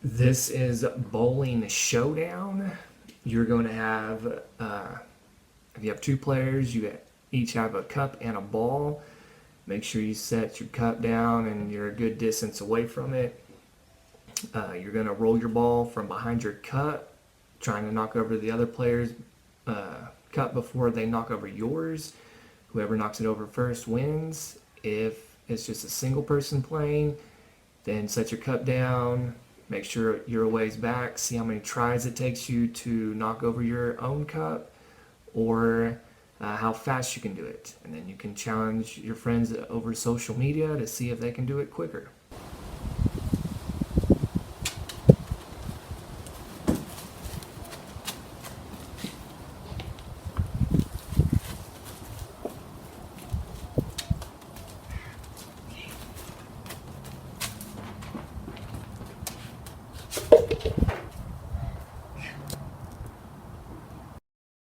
This is Bowling Showdown. You're going to have, if you have two players, you each have a cup and a ball. Make sure you set your cup down and you're a good distance away from it. You're going to roll your ball from behind your cup, trying to knock over the other player's cup before they knock over yours. Whoever knocks it over first wins. If it's just a single person playing, then set your cup down. Make sure you're a ways back. See how many tries it takes you to knock over your own cup, or how fast you can do it. And then you can challenge your friends over social media to see if they can do it quicker.